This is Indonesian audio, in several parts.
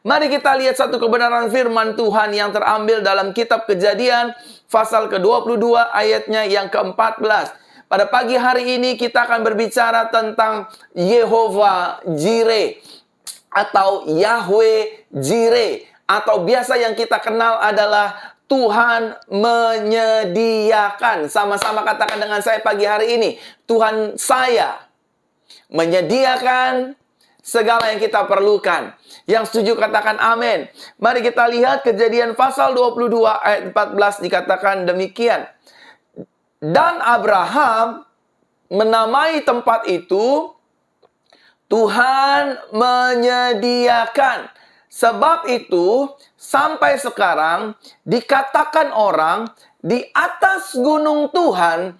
Mari kita lihat satu kebenaran firman Tuhan yang terambil dalam kitab Kejadian pasal ke-22 ayatnya yang ke-14. Pada pagi hari ini kita akan berbicara tentang Yehovah Jireh atau Yahweh Jireh, atau biasa yang kita kenal adalah Tuhan menyediakan. Sama-sama katakan dengan saya pagi hari ini, Tuhan saya menyediakan segala yang kita perlukan. Yang setuju katakan amin. Mari kita lihat Kejadian pasal 22 ayat 14 dikatakan demikian. Dan Abraham menamai tempat itu Tuhan menyediakan. Sebab itu sampai sekarang dikatakan orang di atas gunung Tuhan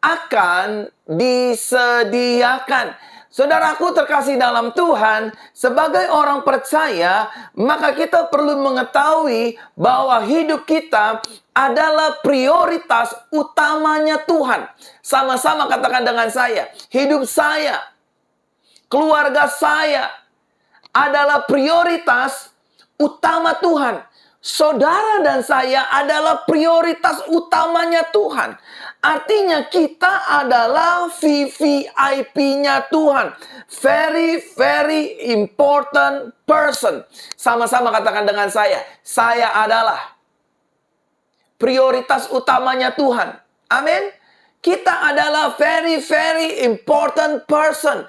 akan disediakan. Saudaraku terkasih dalam Tuhan, sebagai orang percaya, maka kita perlu mengetahui bahwa hidup kita adalah prioritas utamanya Tuhan. Sama-sama katakan dengan saya, hidup saya, keluarga saya adalah prioritas utama Tuhan. Saudara dan saya adalah prioritas utamanya Tuhan. Artinya kita adalah VVIP-nya Tuhan. Very, very important person. Sama-sama katakan dengan saya adalah prioritas utamanya Tuhan. Amin. Kita adalah very, very important person.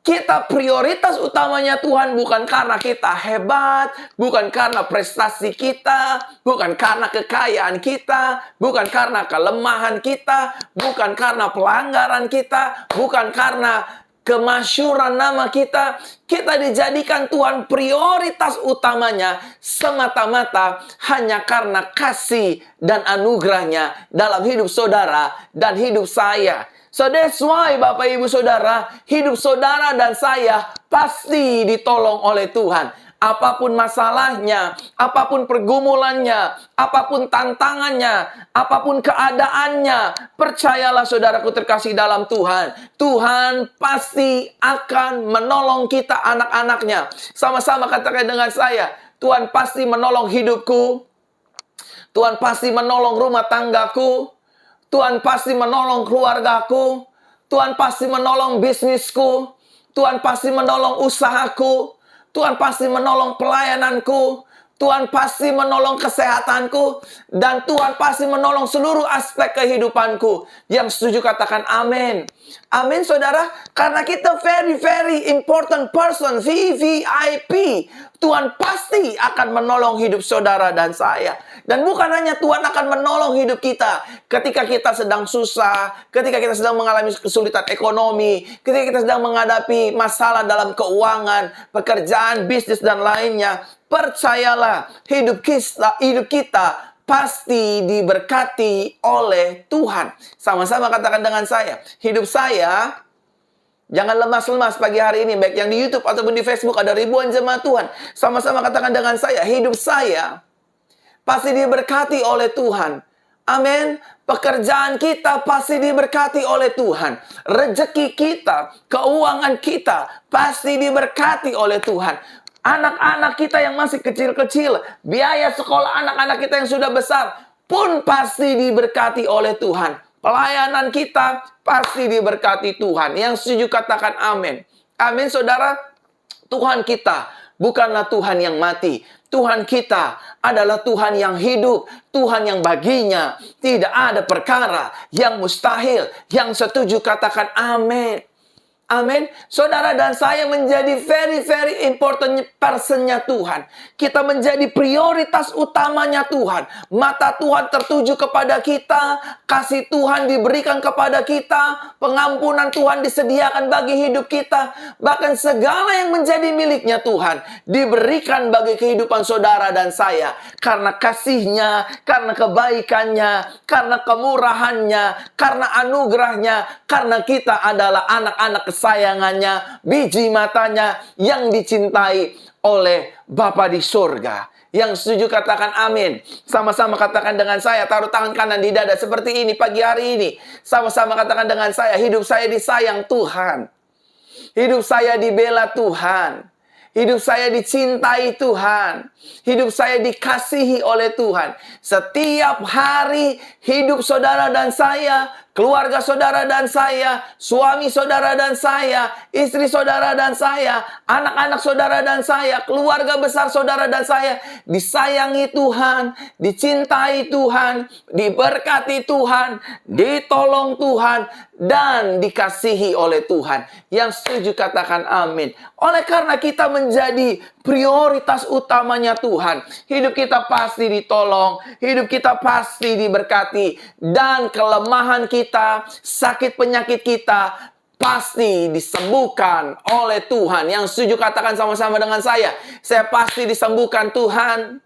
Kita prioritas utamanya Tuhan bukan karena kita hebat, bukan karena prestasi kita, bukan karena kekayaan kita, bukan karena kelemahan kita, bukan karena pelanggaran kita, bukan karena kemasyhuran nama kita. Kita dijadikan Tuhan prioritas utamanya semata-mata hanya karena kasih dan anugerahnya dalam hidup saudara dan hidup saya. So that's why Bapak Ibu Saudara, hidup saudara dan saya pasti ditolong oleh Tuhan. Apapun masalahnya, apapun pergumulannya, apapun tantangannya, apapun keadaannya, percayalah saudaraku terkasih dalam Tuhan. Tuhan pasti akan menolong kita anak-anaknya. Sama-sama katakan dengan saya, Tuhan pasti menolong hidupku. Tuhan pasti menolong rumah tanggaku. Tuhan pasti menolong keluargaku. Tuhan pasti menolong bisnisku. Tuhan pasti menolong usahaku. Tuhan pasti menolong pelayananku. Tuhan pasti menolong kesehatanku. Dan Tuhan pasti menolong seluruh aspek kehidupanku. Yang setuju katakan amin. Amin saudara. Karena kita very, very important person. VVIP. Tuhan pasti akan menolong hidup saudara dan saya. Dan bukan hanya Tuhan akan menolong hidup kita ketika kita sedang susah, ketika kita sedang mengalami kesulitan ekonomi, ketika kita sedang menghadapi masalah dalam keuangan, pekerjaan, bisnis, dan lainnya. Percayalah, hidup kita pasti diberkati oleh Tuhan. Sama-sama katakan dengan saya, hidup saya jangan lemas-lemas pagi hari ini. Baik yang di YouTube ataupun di Facebook ada ribuan jemaat Tuhan. Sama-sama katakan dengan saya, hidup saya pasti diberkati oleh Tuhan. Amin. Pekerjaan kita pasti diberkati oleh Tuhan. Rezeki kita, keuangan kita pasti diberkati oleh Tuhan. Anak-anak kita yang masih kecil-kecil, biaya sekolah anak-anak kita yang sudah besar pun pasti diberkati oleh Tuhan. Pelayanan kita pasti diberkati Tuhan. Yang setuju katakan amin. Amin saudara. Tuhan kita bukanlah Tuhan yang mati. Tuhan kita adalah Tuhan yang hidup. Tuhan yang baginya tidak ada perkara yang mustahil. Yang setuju katakan amin. Amin. Saudara dan saya menjadi very, very important personnya Tuhan. Kita menjadi prioritas utamanya Tuhan. Mata Tuhan tertuju kepada kita. Kasih Tuhan diberikan kepada kita. Pengampunan Tuhan disediakan bagi hidup kita. Bahkan segala yang menjadi miliknya Tuhan diberikan bagi kehidupan saudara dan saya. Karena kasihnya, karena kebaikannya, karena kemurahannya, karena anugerahnya. Karena kita adalah anak-anak kesayangannya, biji matanya yang dicintai oleh Bapa di surga. Yang setuju katakan amin. Sama-sama katakan dengan saya, taruh tangan kanan di dada seperti ini pagi hari ini. Sama-sama katakan dengan saya, hidup saya disayang Tuhan. Hidup saya dibela Tuhan. Hidup saya dicintai Tuhan. Hidup saya dikasihi oleh Tuhan. Setiap hari hidup saudara dan saya, keluarga saudara dan saya, suami saudara dan saya, istri saudara dan saya, anak-anak saudara dan saya, keluarga besar saudara dan saya, disayangi Tuhan, dicintai Tuhan, diberkati Tuhan, ditolong Tuhan, dan dikasihi oleh Tuhan. Yang setuju katakan amin. Oleh karena kita menjadi prioritas utamanya Tuhan, hidup kita pasti ditolong, hidup kita pasti diberkati, dan kelemahan kita, sakit penyakit kita pasti disembuhkan oleh Tuhan. Yang setuju katakan sama-sama dengan saya pasti disembuhkan Tuhan,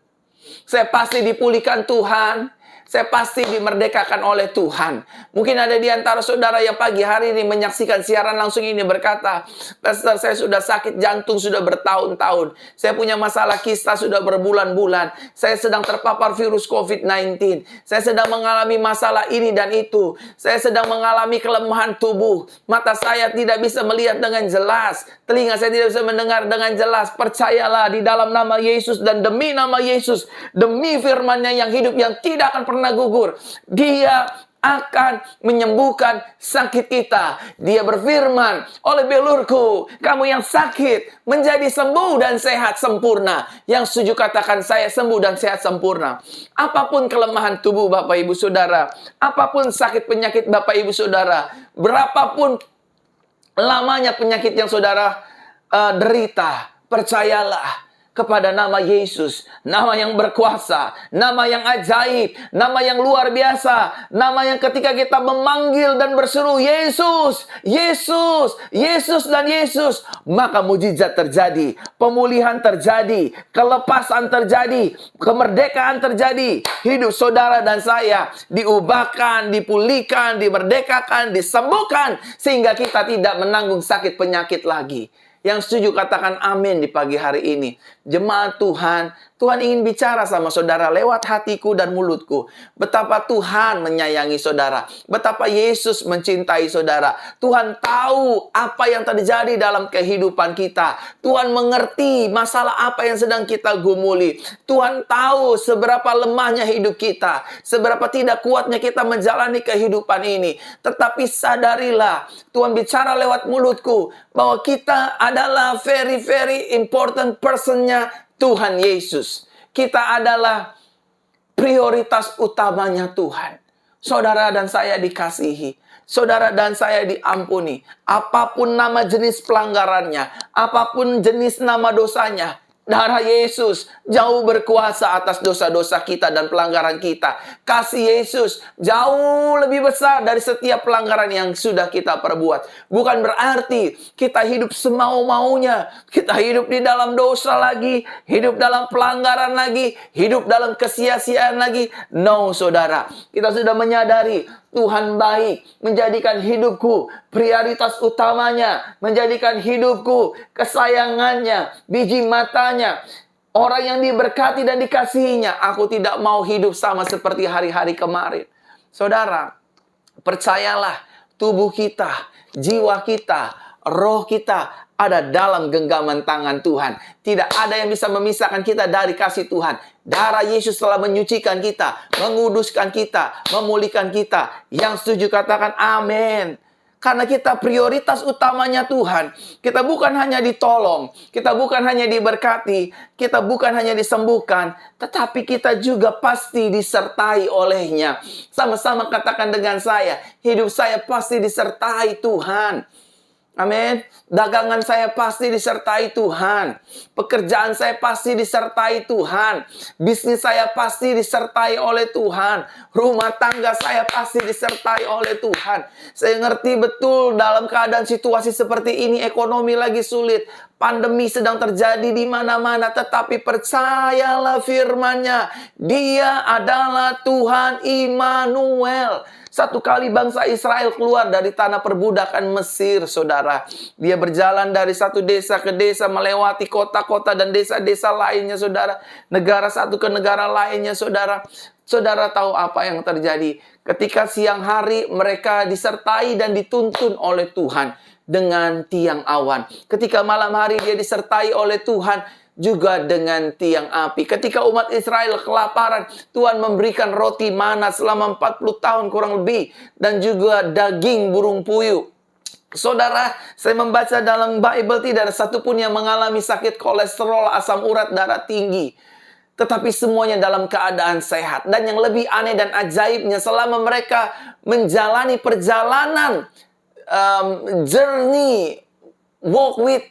saya pasti dipulihkan Tuhan, saya pasti dimerdekakan oleh Tuhan. Mungkin ada di antara saudara yang pagi hari ini menyaksikan siaran langsung ini berkata, "Pastor, saya sudah sakit jantung sudah bertahun-tahun. Saya punya masalah kista sudah berbulan-bulan. Saya sedang terpapar virus COVID-19. Saya sedang mengalami masalah ini dan itu. Saya sedang mengalami kelemahan tubuh. Mata saya tidak bisa melihat dengan jelas. Telinga saya tidak bisa mendengar dengan jelas. Percayalah di dalam nama Yesus dan demi nama Yesus, demi firman-Nya yang hidup yang tidak akan pernah gugur, Dia akan menyembuhkan sakit kita. Dia berfirman, oleh belurku, kamu yang sakit menjadi sembuh dan sehat sempurna. Yang setuju katakan saya sembuh dan sehat sempurna. Apapun kelemahan tubuh Bapak Ibu Saudara, apapun sakit penyakit Bapak Ibu Saudara, berapapun lamanya penyakit yang saudara derita, percayalah kepada nama Yesus, nama yang berkuasa, nama yang ajaib, nama yang luar biasa, nama yang ketika kita memanggil dan berseru Yesus, Yesus, Yesus dan Yesus, maka mujizat terjadi, pemulihan terjadi, kelepasan terjadi, kemerdekaan terjadi. Hidup saudara dan saya diubahkan, dipulihkan, dimerdekakan, disembuhkan, sehingga kita tidak menanggung sakit penyakit lagi. Yang setuju katakan amin di pagi hari ini. Jemaat Tuhan, Tuhan ingin bicara sama saudara lewat hatiku dan mulutku. Betapa Tuhan menyayangi saudara, betapa Yesus mencintai saudara. Tuhan tahu apa yang terjadi dalam kehidupan kita. Tuhan mengerti masalah apa yang sedang kita gumuli. Tuhan tahu seberapa lemahnya hidup kita, seberapa tidak kuatnya kita menjalani kehidupan ini. Tetapi sadarilah, Tuhan bicara lewat mulutku bahwa kita adalah very important personnya Tuhan Yesus. Kita adalah prioritas utamanya Tuhan. Saudara dan saya dikasihi. Saudara dan saya diampuni. Apapun nama jenis pelanggarannya, apapun jenis nama dosanya, darah Yesus jauh berkuasa atas dosa-dosa kita dan pelanggaran kita. Kasih Yesus jauh lebih besar dari setiap pelanggaran yang sudah kita perbuat. Bukan berarti kita hidup semau-maunya. Kita hidup di dalam dosa lagi, hidup dalam pelanggaran lagi, hidup dalam kesia-siaan lagi. No, saudara. Kita sudah menyadari Tuhan baik, menjadikan hidupku prioritas utamanya, menjadikan hidupku kesayangannya, biji matanya, orang yang diberkati dan dikasihinya. Aku tidak mau hidup sama seperti hari-hari kemarin. Saudara, percayalah, tubuh kita, jiwa kita, roh kita ada dalam genggaman tangan Tuhan. Tidak ada yang bisa memisahkan kita dari kasih Tuhan. Darah Yesus telah menyucikan kita, menguduskan kita, memulihkan kita. Yang setuju katakan amin. Karena kita prioritas utamanya Tuhan. Kita bukan hanya ditolong, kita bukan hanya diberkati, kita bukan hanya disembuhkan, tetapi kita juga pasti disertai olehnya. Sama-sama katakan dengan saya, hidup saya pasti disertai Tuhan. Amin. Dagangan saya pasti disertai Tuhan. Pekerjaan saya pasti disertai Tuhan. Bisnis saya pasti disertai oleh Tuhan. Rumah tangga saya pasti disertai oleh Tuhan. Saya ngerti betul dalam keadaan situasi seperti ini, ekonomi lagi sulit, pandemi sedang terjadi di mana-mana, tetapi percayalah firman-Nya. Dia adalah Tuhan Immanuel. Satu kali bangsa Israel keluar dari tanah perbudakan Mesir, saudara. Dia berjalan dari satu desa ke desa, melewati kota-kota dan desa-desa lainnya, saudara. Negara satu ke negara lainnya, saudara. Saudara tahu apa yang terjadi? Ketika siang hari mereka disertai dan dituntun oleh Tuhan. dengan tiang awan. Ketika malam hari dia disertai oleh Tuhan juga dengan tiang api. Ketika umat Israel kelaparan, Tuhan memberikan roti mana selama 40 tahun kurang lebih. Dan juga daging burung puyuh. Saudara, saya membaca dalam Bible tidak ada satupun yang mengalami sakit kolesterol, asam urat, darah tinggi. Tetapi semuanya dalam keadaan sehat. Dan yang lebih aneh dan ajaibnya, selama mereka menjalani perjalanan journey, walk with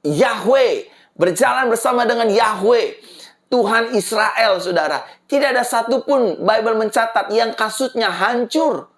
Yahweh, berjalan bersama dengan Yahweh, Tuhan Israel, saudara. Tidak ada satupun Bible mencatat yang kasutnya hancur.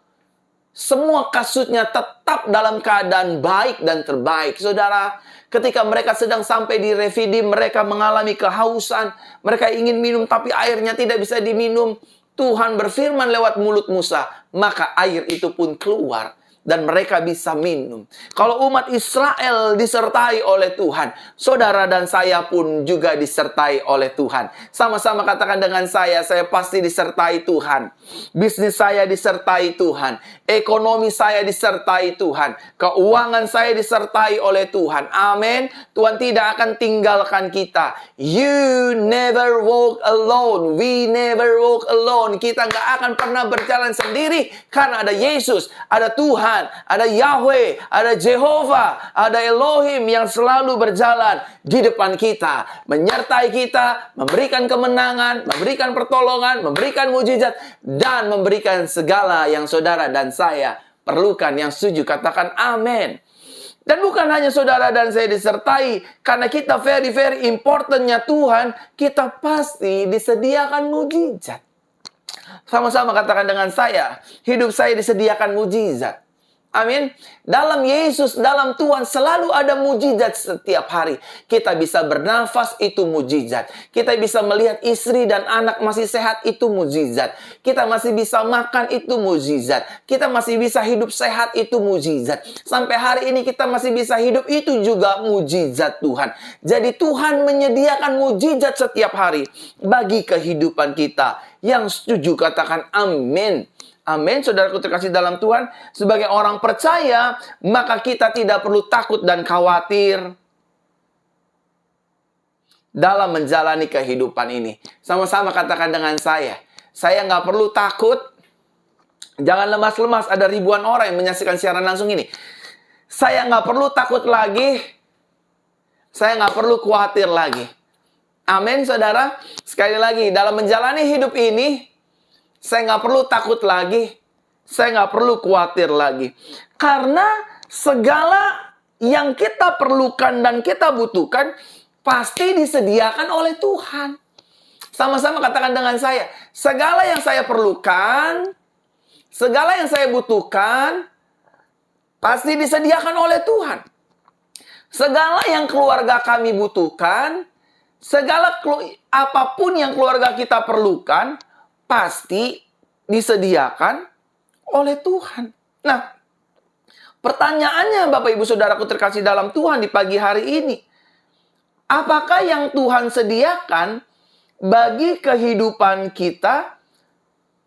Semua kasutnya tetap dalam keadaan baik dan terbaik, saudara. Ketika mereka sedang sampai di Refidim, mereka mengalami kehausan. Mereka ingin minum, tapi airnya tidak bisa diminum. Tuhan berfirman lewat mulut Musa, maka air itu pun keluar. Dan mereka bisa minum. Kalau umat Israel disertai oleh Tuhan, saudara dan saya pun juga disertai oleh Tuhan. Sama-sama katakan dengan saya pasti disertai Tuhan. Bisnis saya disertai Tuhan. Ekonomi saya disertai Tuhan. Keuangan saya disertai oleh Tuhan. Amin. Tuhan tidak akan tinggalkan kita. You never walk alone. We never walk alone. Kita nggak akan pernah berjalan sendiri. Karena ada Yesus, ada Tuhan, ada Yahweh, ada Jehovah, ada Elohim yang selalu berjalan di depan kita, menyertai kita, memberikan kemenangan, memberikan pertolongan, memberikan mujizat, dan memberikan segala yang saudara dan saya perlukan. Yang setuju katakan amin. Dan bukan hanya saudara dan saya disertai, karena kita very importantnya Tuhan, kita pasti disediakan mujizat. Sama-sama katakan dengan saya, hidup saya disediakan mujizat. Amin. Dalam Yesus, dalam Tuhan selalu ada mujizat setiap hari. Kita bisa bernafas, itu mujizat. Kita bisa melihat istri dan anak masih sehat, itu mujizat. Kita masih bisa makan, itu mujizat. Kita masih bisa hidup sehat, itu mujizat. Sampai hari ini kita masih bisa hidup, itu juga mujizat Tuhan. Jadi Tuhan menyediakan mujizat setiap hari bagi kehidupan kita. Yang setuju katakan amin. Amin, saudaraku terkasih dalam Tuhan. Sebagai orang percaya, maka kita tidak perlu takut dan khawatir dalam menjalani kehidupan ini. Sama-sama katakan dengan saya nggak perlu takut. Jangan lemas-lemas, ada ribuan orang yang menyaksikan siaran langsung ini. Saya nggak perlu takut lagi. Saya nggak perlu khawatir lagi. Amin, saudara. Sekali lagi, dalam menjalani hidup ini, saya nggak perlu takut lagi. Saya nggak perlu khawatir lagi. Karena segala yang kita perlukan dan kita butuhkan pasti disediakan oleh Tuhan. Sama-sama katakan dengan saya, segala yang saya perlukan, segala yang saya butuhkan, pasti disediakan oleh Tuhan. Segala yang keluarga kami butuhkan, apapun yang keluarga kita perlukan, pasti disediakan oleh Tuhan. Nah, pertanyaannya Bapak Ibu Saudaraku terkasih dalam Tuhan di pagi hari ini, apakah yang Tuhan sediakan bagi kehidupan kita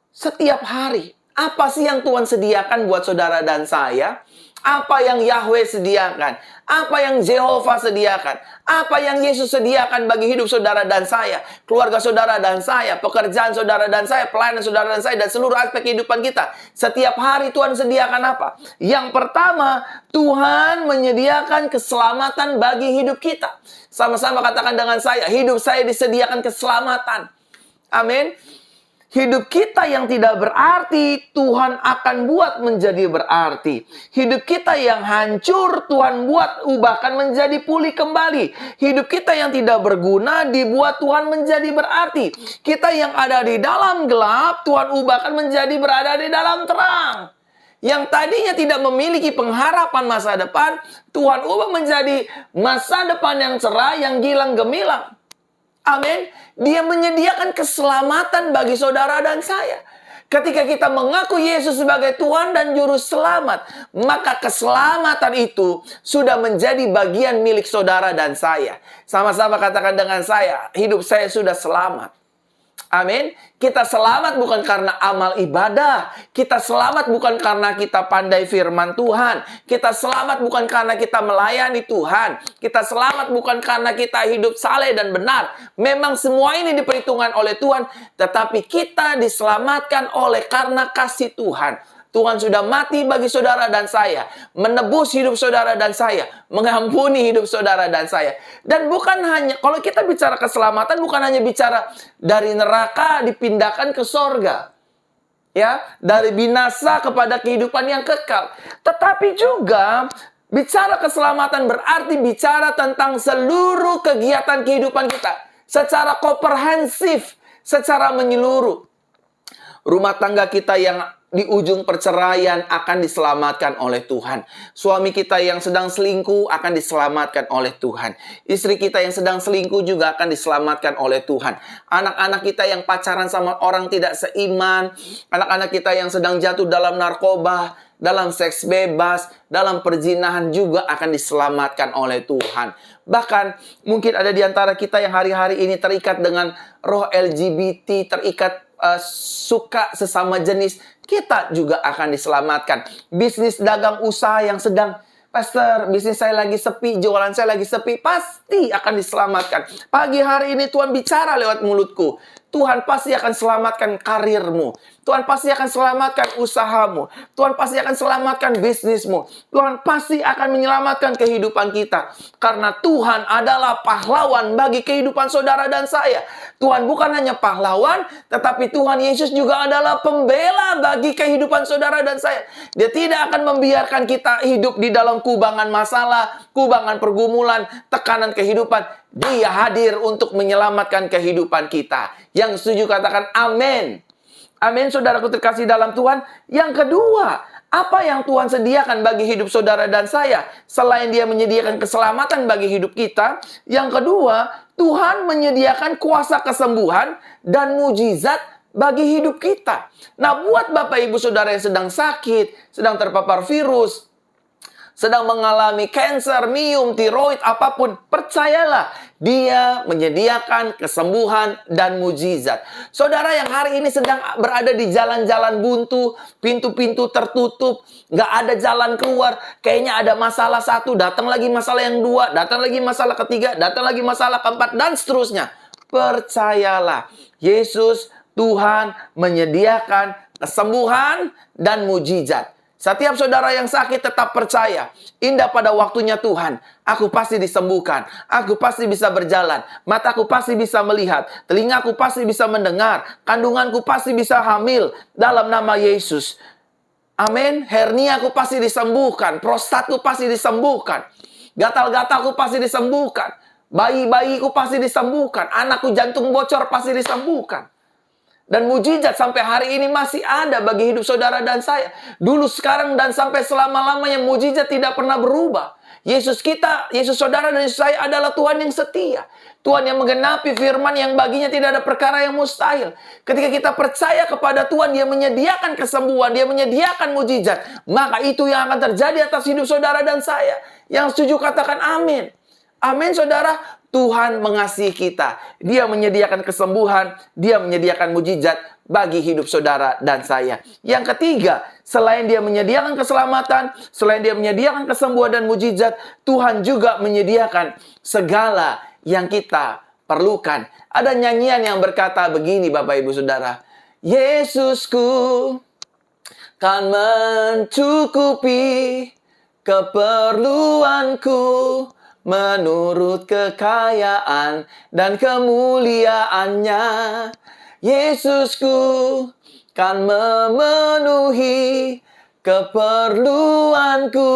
setiap hari? Apa sih yang Tuhan sediakan buat saudara dan saya? Apa yang Yahweh sediakan? Apa yang Jehovah sediakan? Apa yang Yesus sediakan bagi hidup saudara dan saya? Keluarga saudara dan saya, pekerjaan saudara dan saya, pelayanan saudara dan saya, dan seluruh aspek kehidupan kita. Setiap hari Tuhan sediakan apa? Yang pertama, Tuhan menyediakan keselamatan bagi hidup kita. Sama-sama katakan dengan saya, hidup saya disediakan keselamatan. Amin. Hidup kita yang tidak berarti, Tuhan akan buat menjadi berarti. Hidup kita yang hancur, Tuhan buat ubahkan menjadi pulih kembali. Hidup kita yang tidak berguna, dibuat Tuhan menjadi berarti. Kita yang ada di dalam gelap, Tuhan ubahkan menjadi berada di dalam terang. Yang tadinya tidak memiliki pengharapan masa depan, Tuhan ubah menjadi masa depan yang cerah, yang gilang gemilang. Amin. Dia menyediakan keselamatan bagi saudara dan saya. Ketika kita mengaku Yesus sebagai Tuhan dan Juru Selamat, maka keselamatan itu sudah menjadi bagian milik saudara dan saya. Sama-sama katakan dengan saya, hidup saya sudah selamat. Amin. Kita selamat bukan karena amal ibadah. Kita selamat bukan karena kita pandai firman Tuhan. Kita selamat bukan karena kita melayani Tuhan. Kita selamat bukan karena kita hidup saleh dan benar. Memang semua ini diperhitungkan oleh Tuhan. Tetapi kita diselamatkan oleh karena kasih Tuhan. Tuhan sudah mati bagi saudara dan saya, menebus hidup saudara dan saya, mengampuni hidup saudara dan saya. Dan bukan hanya, kalau kita bicara keselamatan, bukan hanya bicara dari neraka dipindahkan ke sorga. Ya, dari binasa kepada kehidupan yang kekal. Tetapi juga, bicara keselamatan berarti bicara tentang seluruh kegiatan kehidupan kita. Secara komprehensif, secara menyeluruh. Rumah tangga kita yang di ujung perceraian akan diselamatkan oleh Tuhan. Suami kita yang sedang selingkuh akan diselamatkan oleh Tuhan. Istri kita yang sedang selingkuh juga akan diselamatkan oleh Tuhan. Anak-anak kita yang pacaran sama orang tidak seiman. Anak-anak kita yang sedang jatuh dalam narkoba, dalam seks bebas, dalam perzinahan juga akan diselamatkan oleh Tuhan. Bahkan mungkin ada di antara kita yang hari-hari ini terikat dengan roh LGBT, terikat suka sesama jenis, kita juga akan diselamatkan. Bisnis dagang usaha yang sedang, Pastor, bisnis saya lagi sepi, jualan saya lagi sepi, pasti akan diselamatkan. Pagi hari ini Tuhan bicara lewat mulutku. Tuhan pasti akan selamatkan karirmu. Tuhan pasti akan selamatkan usahamu. Tuhan pasti akan selamatkan bisnismu. Tuhan pasti akan menyelamatkan kehidupan kita. Karena Tuhan adalah pahlawan bagi kehidupan saudara dan saya. Tuhan bukan hanya pahlawan, tetapi Tuhan Yesus juga adalah pembela bagi kehidupan saudara dan saya. Dia tidak akan membiarkan kita hidup di dalam kubangan masalah, kubangan pergumulan, tekanan kehidupan. Dia hadir untuk menyelamatkan kehidupan kita. Yang setuju katakan amin. Amin, saudaraku terkasih dalam Tuhan. Yang kedua, apa yang Tuhan sediakan bagi hidup saudara dan saya? Selain dia menyediakan keselamatan bagi hidup kita, yang kedua, Tuhan menyediakan kuasa kesembuhan dan mujizat bagi hidup kita. Nah, buat Bapak Ibu Saudara yang sedang sakit, sedang terpapar virus, sedang mengalami kanker, miom, tiroid, apapun, percayalah, dia menyediakan kesembuhan dan mujizat. Saudara yang hari ini sedang berada di jalan-jalan buntu, pintu-pintu tertutup, nggak ada jalan keluar, kayaknya ada masalah satu, datang lagi masalah yang dua, datang lagi masalah ketiga, datang lagi masalah keempat, dan seterusnya. Percayalah, Yesus, Tuhan menyediakan kesembuhan dan mujizat. Setiap saudara yang sakit tetap percaya, indah pada waktunya Tuhan. Aku pasti disembuhkan, aku pasti bisa berjalan, mataku pasti bisa melihat, telingaku pasti bisa mendengar, kandunganku pasti bisa hamil dalam nama Yesus. Amin. Herniaku pasti disembuhkan, prostatku pasti disembuhkan, gatal-gatalku pasti disembuhkan, bayi-bayiku pasti disembuhkan, anakku jantung bocor pasti disembuhkan. Dan mujizat sampai hari ini masih ada bagi hidup saudara dan saya. Dulu, sekarang, dan sampai selama-lamanya mujizat tidak pernah berubah. Yesus kita, Yesus saudara dan Yesus saya adalah Tuhan yang setia. Tuhan yang menggenapi firman yang baginya tidak ada perkara yang mustahil. Ketika kita percaya kepada Tuhan, Dia menyediakan kesembuhan, Dia menyediakan mujizat. Maka itu yang akan terjadi atas hidup saudara dan saya. Yang setuju katakan amin. Amin, saudara. Tuhan mengasihi kita. Dia menyediakan kesembuhan, Dia menyediakan mujizat bagi hidup saudara dan saya. Yang ketiga, selain Dia menyediakan keselamatan, selain Dia menyediakan kesembuhan dan mujizat, Tuhan juga menyediakan segala yang kita perlukan. Ada nyanyian yang berkata begini, Bapak Ibu Saudara. Yesusku kan mencukupi keperluanku menurut kekayaan dan kemuliaannya. Yesusku kan memenuhi keperluanku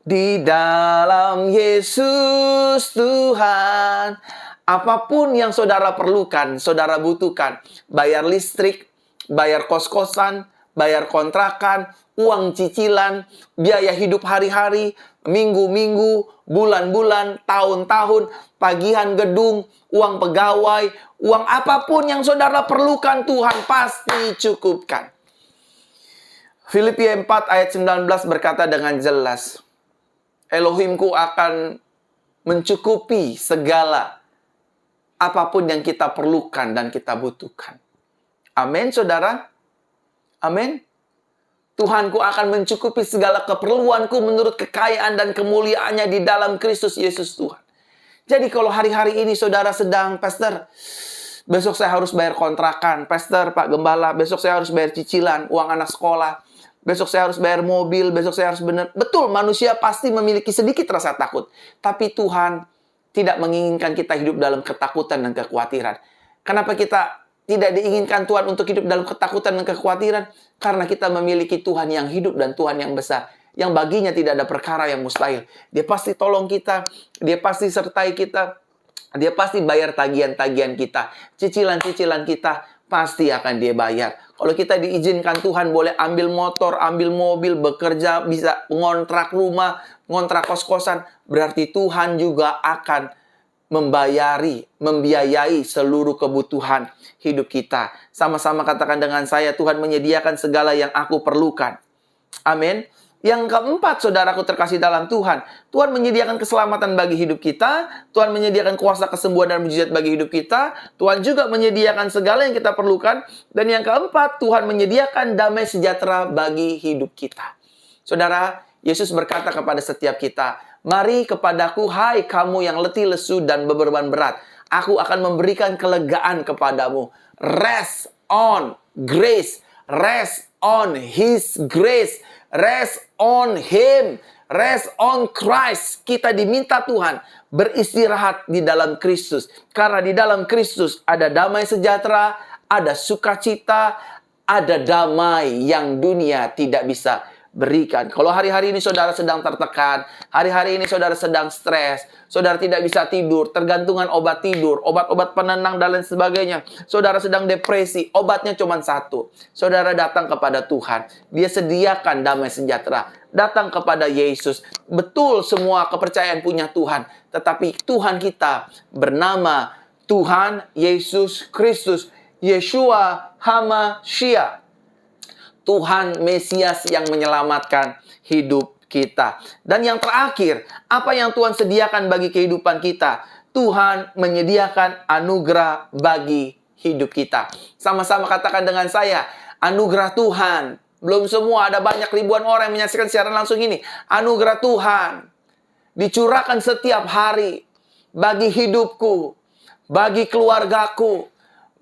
di dalam Yesus Tuhan. Apapun yang saudara perlukan, saudara butuhkan. Bayar listrik, bayar kos-kosan, bayar kontrakan, uang cicilan, biaya hidup hari-hari, minggu-minggu, bulan-bulan, tahun-tahun, tagihan gedung, uang pegawai, uang apapun yang saudara perlukan, Tuhan pasti cukupkan. Filipi 4 ayat 19 berkata dengan jelas, Elohimku akan mencukupi segala apapun yang kita perlukan dan kita butuhkan. Amin, saudara. Amin. Tuhanku akan mencukupi segala keperluanku menurut kekayaan dan kemuliaannya di dalam Kristus Yesus Tuhan. Jadi kalau hari-hari ini saudara sedang, Pastor, besok saya harus bayar kontrakan. Pastor, Pak Gembala, besok saya harus bayar cicilan, uang anak sekolah. Besok saya harus bayar mobil, besok saya harus benar. Betul, manusia pasti memiliki sedikit rasa takut. Tapi Tuhan tidak menginginkan kita hidup dalam ketakutan dan kekhawatiran. Kenapa kita tidak diinginkan Tuhan untuk hidup dalam ketakutan dan kekhawatiran? Karena kita memiliki Tuhan yang hidup dan Tuhan yang besar. Yang baginya tidak ada perkara yang mustahil. Dia pasti tolong kita. Dia pasti sertai kita. Dia pasti bayar tagihan-tagihan kita. Cicilan-cicilan kita pasti akan dia bayar. Kalau kita diizinkan Tuhan boleh ambil motor, ambil mobil, bekerja, bisa ngontrak rumah, ngontrak kos-kosan. Berarti Tuhan juga akan membiayai seluruh kebutuhan hidup kita. Sama-sama katakan dengan saya, Tuhan menyediakan segala yang aku perlukan. Amin. Yang keempat, saudaraku terkasih dalam Tuhan, Tuhan menyediakan keselamatan bagi hidup kita. Tuhan menyediakan kuasa kesembuhan dan mujizat bagi hidup kita. Tuhan juga menyediakan segala yang kita perlukan. Dan yang keempat, Tuhan menyediakan damai sejahtera bagi hidup kita. Saudara, Yesus berkata kepada setiap kita, "Mari kepadaku, hai kamu yang letih, lesu, dan beban berat. Aku akan memberikan kelegaan kepadamu." Rest on grace. Rest on His grace. Rest on Him. Rest on Christ. Kita diminta Tuhan beristirahat di dalam Kristus. Karena di dalam Kristus ada damai sejahtera, ada sukacita, ada damai yang dunia tidak bisa berikan. Kalau hari-hari ini saudara sedang tertekan, hari-hari ini saudara sedang stres, saudara tidak bisa tidur, tergantungan obat tidur, obat-obat penenang dan lain sebagainya, saudara sedang depresi, obatnya cuma satu. Saudara datang kepada Tuhan, Dia sediakan damai sejahtera. Datang kepada Yesus. Betul semua kepercayaan punya Tuhan, tetapi Tuhan kita bernama Tuhan Yesus Kristus, Yeshua HaMashiach. Tuhan Mesias yang menyelamatkan hidup kita. Dan yang terakhir, apa yang Tuhan sediakan bagi kehidupan kita? Tuhan menyediakan anugerah bagi hidup kita. Sama-sama katakan dengan saya, anugerah Tuhan. Belum semua, ada banyak ribuan orang yang menyaksikan siaran langsung ini. Anugerah Tuhan dicurahkan setiap hari bagi hidupku, bagi keluargaku,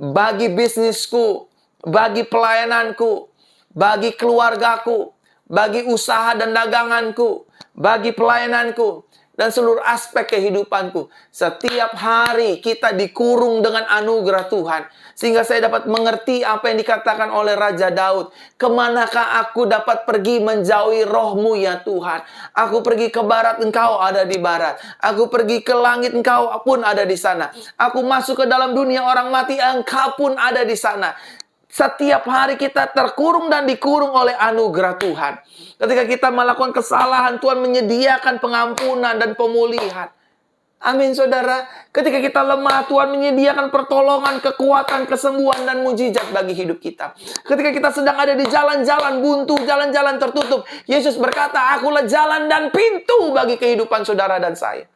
bagi bisnisku, bagi pelayananku, bagi keluargaku, bagi usaha dan daganganku, bagi pelayananku, dan seluruh aspek kehidupanku. Setiap hari kita dikurung dengan anugerah Tuhan. Sehingga saya dapat mengerti apa yang dikatakan oleh Raja Daud. Kemanakah aku dapat pergi menjauhi roh-Mu ya Tuhan? Aku pergi ke barat, Engkau ada di barat. Aku pergi ke langit, Engkau pun ada di sana. Aku masuk ke dalam dunia orang mati, Engkau pun ada di sana. Setiap hari kita terkurung dan dikurung oleh anugerah Tuhan. Ketika kita melakukan kesalahan, Tuhan menyediakan pengampunan dan pemulihan. Amin, saudara. Ketika kita lemah, Tuhan menyediakan pertolongan, kekuatan, kesembuhan, dan mujizat bagi hidup kita. Ketika kita sedang ada di jalan-jalan buntu, jalan-jalan tertutup, Yesus berkata, "Akulah jalan dan pintu bagi kehidupan saudara dan saya."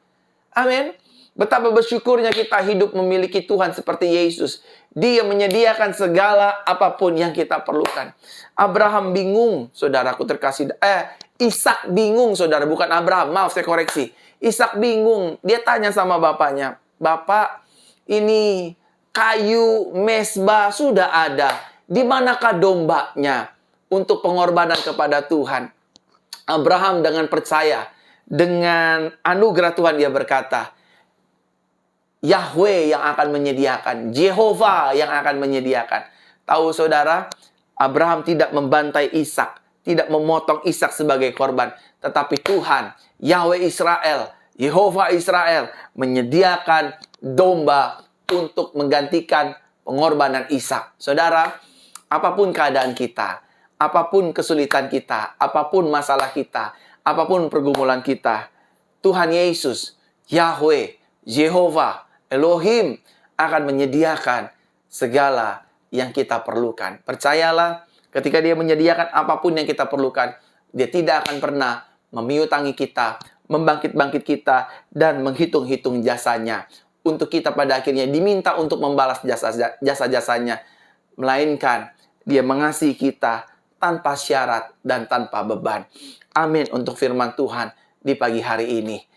Amin. Betapa bersyukurnya kita hidup memiliki Tuhan seperti Yesus. Dia menyediakan segala apapun yang kita perlukan. Abraham bingung, saudaraku terkasih. Ishak bingung, saudara. Bukan Abraham, maaf saya koreksi. Ishak bingung. Dia tanya sama bapaknya, "Bapak, ini kayu mesbah sudah ada. Di manakah dombanya untuk pengorbanan kepada Tuhan?" Abraham dengan percaya, dengan anugerah Tuhan dia berkata, Yahweh yang akan menyediakan, Jehovah yang akan menyediakan. Tahu saudara, Abraham tidak membantai Ishak, tidak memotong Ishak sebagai korban, tetapi Tuhan, Yahweh Israel, Jehovah Israel menyediakan domba untuk menggantikan pengorbanan Ishak. Saudara, apapun keadaan kita, apapun kesulitan kita, apapun masalah kita, apapun pergumulan kita, Tuhan Yesus, Yahweh, Jehovah, Elohim akan menyediakan segala yang kita perlukan. Percayalah, ketika Dia menyediakan apapun yang kita perlukan, Dia tidak akan pernah memiutangi kita, membangkit-bangkit kita, dan menghitung-hitung jasanya untuk kita pada akhirnya diminta untuk membalas jasa-jasanya. Melainkan Dia mengasihi kita tanpa syarat dan tanpa beban. Amin untuk firman Tuhan di pagi hari ini.